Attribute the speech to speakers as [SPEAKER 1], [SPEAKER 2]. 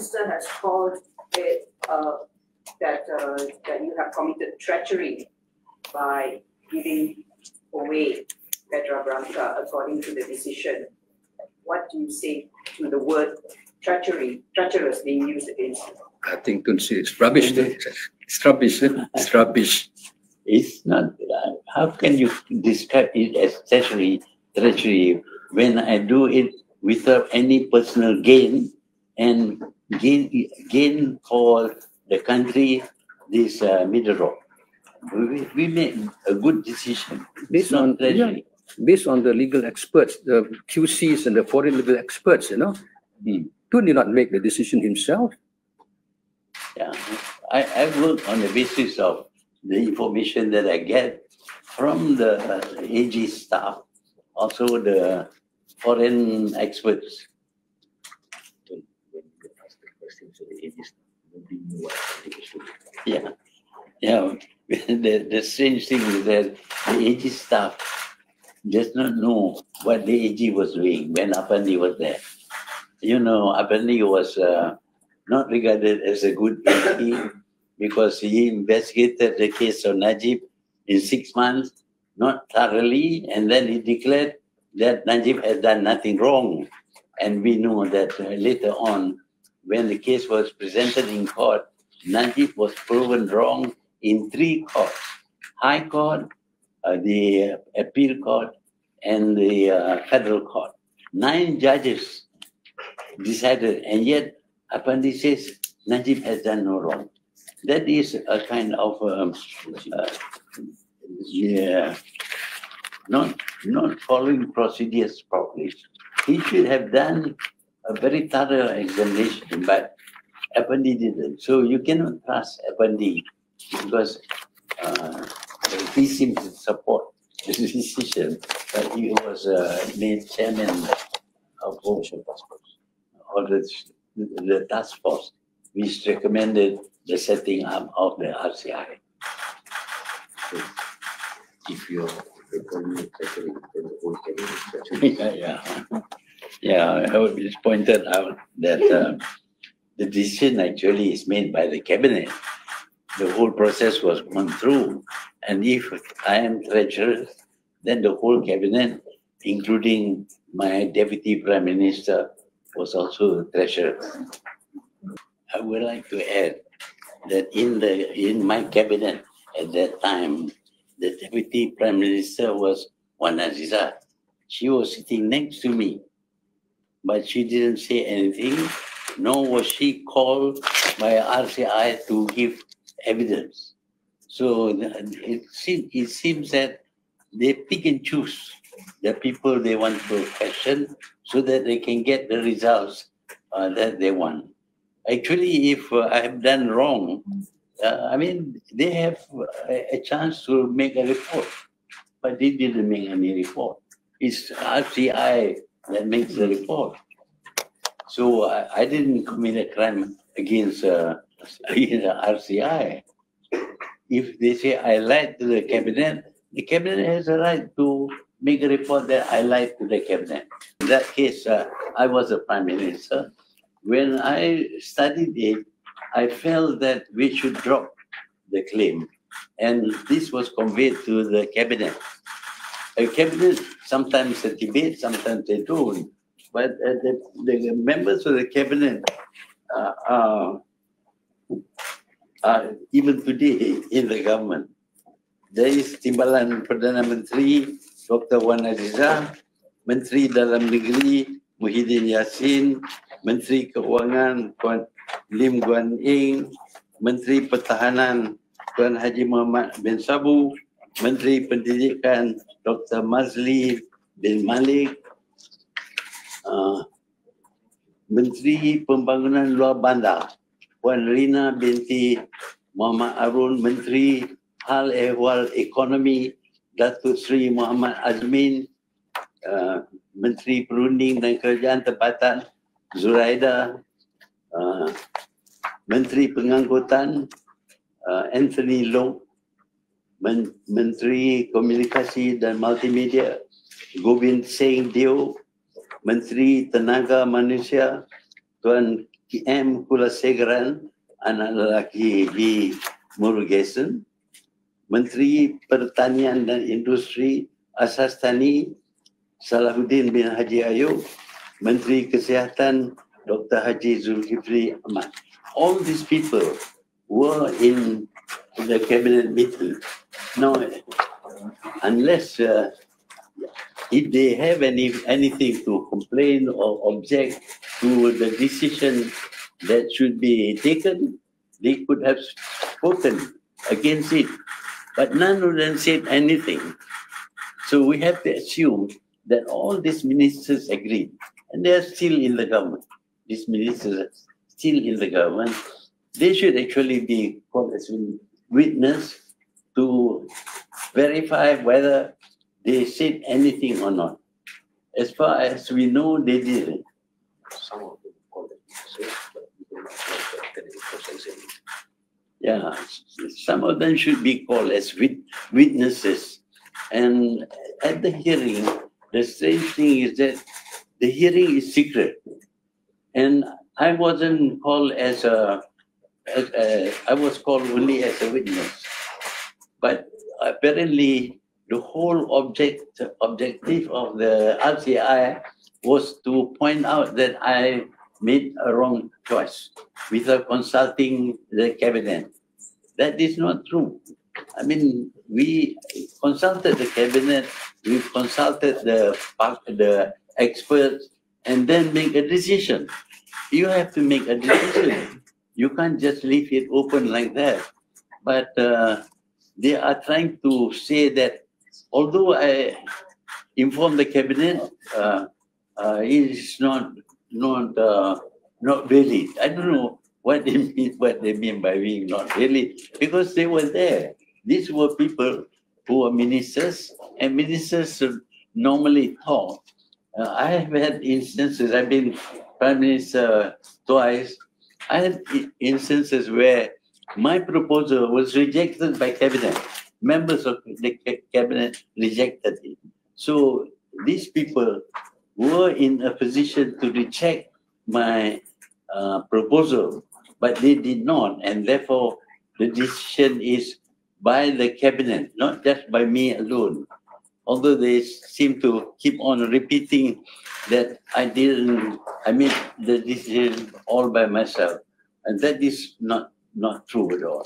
[SPEAKER 1] Minister has called it that you have committed treachery by giving away antarabangsa according to the decision. What do you say to the word treachery, treacherous being used against you?
[SPEAKER 2] I think it's rubbish. It's rubbish. It's rubbish.
[SPEAKER 3] It's not. How can you describe it as treachery when I do it without any personal gain and gain for the country? This middle road. We made a good decision.
[SPEAKER 2] Based on the legal experts, the QCs and the foreign legal experts, you know, Tun did not make the decision himself.
[SPEAKER 3] Yeah, I work on the basis of the information that I get from the AG staff, also the foreign experts. Yeah, yeah. The strange thing is that the AG staff does not know what the AG was doing when Apandi was there. You know, Apandi was not regarded as a good AG because he investigated the case of Najib in 6 months, not thoroughly, and then he declared that Najib had done nothing wrong. And we know that later on, when the case was presented in court, Najib was proven wrong in 3 courts: High Court, the Appeal Court, and the Federal Court. 9 judges decided, and yet Apandi says Najib has done no wrong. That is a kind of not following procedures properly. He should have done a very thorough examination, but Apandi didn't. So you cannot trust Apandi because he seems to support the decision, but he was made chairman of the task force, which recommended the setting up of the RCI.
[SPEAKER 4] So if you're recalling the whole cabinet,
[SPEAKER 3] yeah, it's pointed out that the decision actually is made by the cabinet. The whole process was gone through, and if I am treasurer, then the whole cabinet, including my deputy prime minister, was also treasurer. I would like to add that in my cabinet at that time, the deputy prime minister was Wan Azizah. She was sitting next to me, but she didn't say anything, nor was she called by RCI to give evidence. So it seems that they pick and choose the people they want to question so that they can get the results that they want. Actually, if I have done wrong, I mean, they have a chance to make a report, but they didn't make any report. It's RCI that makes the report. So I didn't commit a crime against RCI. If they say I lied to the cabinet has a right to make a report that I lied to the cabinet. In that case, I was the prime minister. When I studied it, I felt that we should drop the claim. And this was conveyed to the cabinet. A cabinet, sometimes they debate, sometimes they don't. But the members of the cabinet are even today in the government. There is Timbalan Perdana Menteri, Dr Wan Azizah, Menteri Dalam Negeri, Muhyiddin Yassin, Menteri Keuangan, Tuan Lim Guan Eng, Menteri Pertahanan, Tuan Haji Muhammad bin Sabu, Menteri Pendidikan, Dr Mazli bin Malik, Menteri Pembangunan Luar Bandar, Puan Rina binti Muhammad Arun, Menteri Hal Ehwal Ekonomi, Datuk Seri Muhammad Azmin, Menteri Perunding dan Kerajaan Tempatan, Zuraida, Menteri Pengangkutan, Anthony Long, Menteri Komunikasi dan Multimedia, Gobind Singh Deo, Menteri Tenaga Manusia, Tuan M. Kulasegaran, anak lelaki B. Murugesan, Menteri Pertanian dan Industri Asas Tani Salahuddin bin Haji Ayub, Menteri Kesihatan Dr. Haji Zulkifli Ahmad. All these people were in the cabinet meeting. Now, unless if they have anything to complain or object to the decision that should be taken, they could have spoken against it. But none of them said anything. So we have to assume that all these ministers agreed. And they are still in the government. These ministers are still in the government. They should actually be called as witness to verify whether they said anything or not. As far as we know, they didn't.
[SPEAKER 4] Some of them call it so, but we don't know the academic process.
[SPEAKER 3] Yeah, some of them should be called as witnesses. And at the hearing, the strange thing is that the hearing is secret. And I wasn't called I was called only as a witness. But apparently, the whole objective of the RCI was to point out that I made a wrong choice without consulting the cabinet. That is not true. I mean, we consulted the cabinet, we consulted the experts, and then make a decision. You have to make a decision. You can't just leave it open like that. But they are trying to say that although I informed the cabinet, it is not valid. I don't know what they mean by being not valid, because they were there. These were people who are ministers, and ministers normally talk. I have had instances, I've been Prime Minister twice. I had instances where my proposal was rejected by cabinet. Members of the cabinet rejected it. So these people were in a position to reject my proposal, but they did not, and therefore the decision is by the cabinet, not just by me alone. Although they seem to keep on repeating that I made the decision all by myself, and that is not true at all.